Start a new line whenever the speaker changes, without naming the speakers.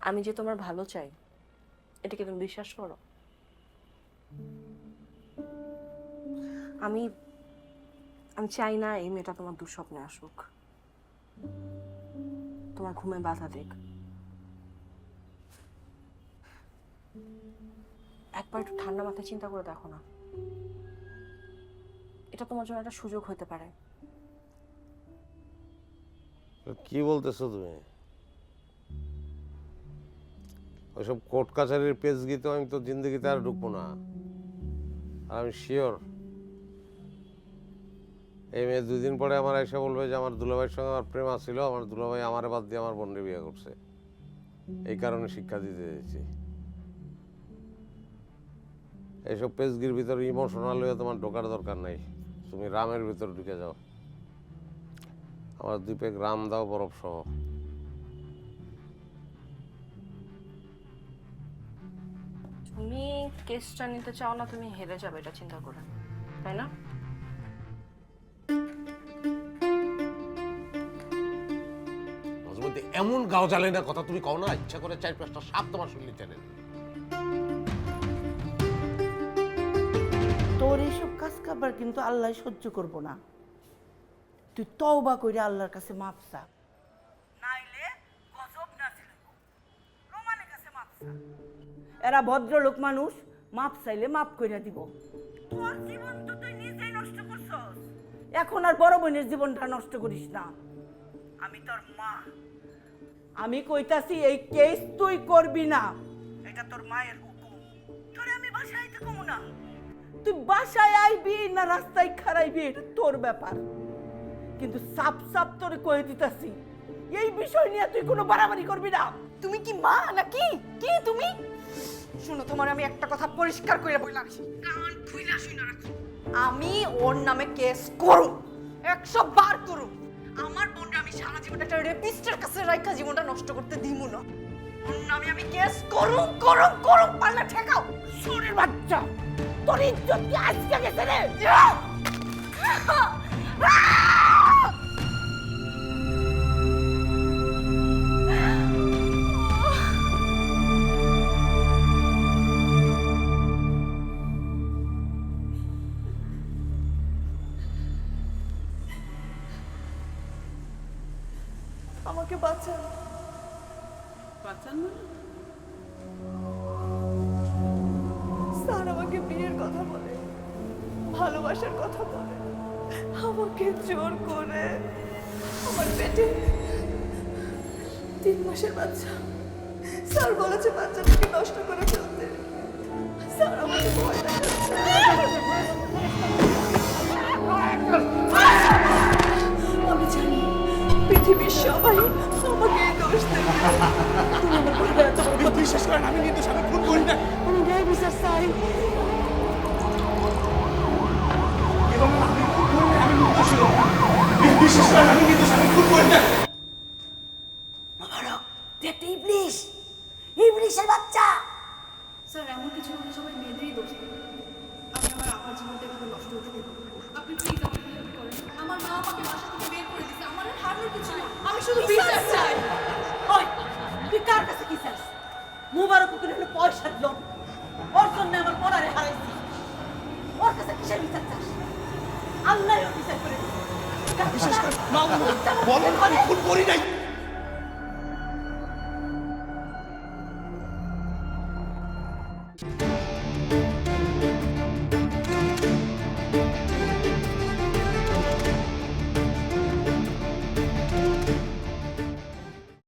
আমি যে তোমার ভালো চাই এটা কি তুমি বিশ্বাস করো? আমি আমি চাই না এই মেয়েটা তোমার দুঃস্বপ্নে আসুক, তোমার ঘুমে বাধা দিক। একবার একটু ঠান্ডা মাথায় চিন্তা করে দেখো না, এটা তোমার জন্য একটা সুযোগ হতে পারে।
কি বলতেছো তুমি? ওইসব কোর্ট কাছারির পেজ গিয়ে আমি তো জিন্দগিতে আর ঢুকবো না। আর আমি শিওর এই মেয়ে 2 দিন পরে আমার এসে বলবে যে আমার দুলাভাইয়ের সঙ্গে আমার প্রেম ছিল, আমার দুলাভাই আমার বাদ দিয়ে আমার বোনের বিয়ে করছে, এই কারণে শিক্ষা দিতে দিয়েছি। এইসব পেজগির ভিতরে ইমোশনাল হয়ে তোমার ঢোকার দরকার নাই। তুমি রামের ভিতর ঢুকে যাও। আমার 2 পেগ রাম দাও বরফ সহ।
তুমি কেসটা নিতে চাও না, তুমি হেরে যাবে এটা চিন্তা করে, তাই না?
মধ্যে এমন গাও জ্বালে না কথা তুমি কও না, ইচ্ছা করে 4-5টা সাপ তোমার শরীরে টেনে।
তোর এইসব কাজ কারবার কিন্তু আল্লাহ সহ্য করবো না। তুই তওবা কইরা আল্লাহর কাছে মাপ চা, নাইলে গজব নাজিল হইব। রহমানের কাছে মাপ চা। এরা ভদ্রলোক মানুষ, মাপ চাইলে মাপ কইরা দিব। তোর জীবন তো তুই নিজেই নষ্ট করছস, এখন আর বড় বোনের জীবনটা নষ্ট করিস না। আমি তোর মা, আমি কইতাছি এই কেস তুই করবি না, এটা তোর মায়ের হুকুম। তোরে আমি বাসায় আইতে কমু না, তুই বাসায় আইবি না রাস্তায় খারাইবি এটা তোর ব্যাপার, কিন্তু সাপ সাপ তোরে কয়ে দিতাছি এই বিষয় নিয়ে তুই কোনো বাড়াবাড়ি করবি না।
তুমি কি মা নাকি কি তুমি? শোনো, তোমার আমি একটা কথা পরিষ্কার করে বললাম, কান খুইলা শুনে রাখো। আমি ওর নামে কেস করব, 100 বার করব। আমার বোনটা আমি সারা জীবন একটা রেপিস্টের কাছে রাখা জীবনটা নষ্ট করতে দিমু না। ওর নামে আমি কেস করব করব করব, পাল্লা ঠেকাও।
শোনের বাচ্চা, তোর ইজ্জত কি আজকে গেছে রে?
আমাকে বাঁচান।
বাঁচান মানে?
স্যার আমাকে বিয়ের কথা বলে, ভালোবাসার কথা বলে, আমাকে জোর করে আমার পেটে 3 মাসের বাচ্চা। স্যার বলেছে বাচ্চাটাকে নষ্ট করে ফেলতে। স্যার আমাকে ভয় দেখাচ্ছে। আমি জানি পৃথিবীর সবাই আমাকে এই দোষ দেবে। তুমি আমার কথা এত বিশ্বাস করেন? আমি নির্দোষ, আমি খুন করি না।
আমি ন্যায় বিচার চাই।
বিশ্বাস করেন আমি নির্দোষ, আমি খুন করি না।
মোবারক, তুই একটা ইবলিশ, ইবলিশের বাচ্চা।
স্যার এমন কিছু হলে সবাই মেয়েদেরই দোষ দেবে। আমি আমার জীবনটা এভাবে নষ্ট হতে দেবো না। আপনি প্লিজ আমাকে হেল্প করেন। আমার মা আমাকে বাসা থেকে বের করে দিয়েছে, আমার আর হারানোর কিছু নেই। আমি শুধু বিচার চাই।
ওই, তুই কার কাছে কি চাস? মোবারক তোর হলো পয়সার লোভ, ওর জন্য আমার পড়ারে হারাইছি। ওর কাছে কিসের বিচার চাস? আল্লাহ ওর বিচার করে দিবে।
বিশ্বাস করেন না, বলেন আমি খুন করি নাই।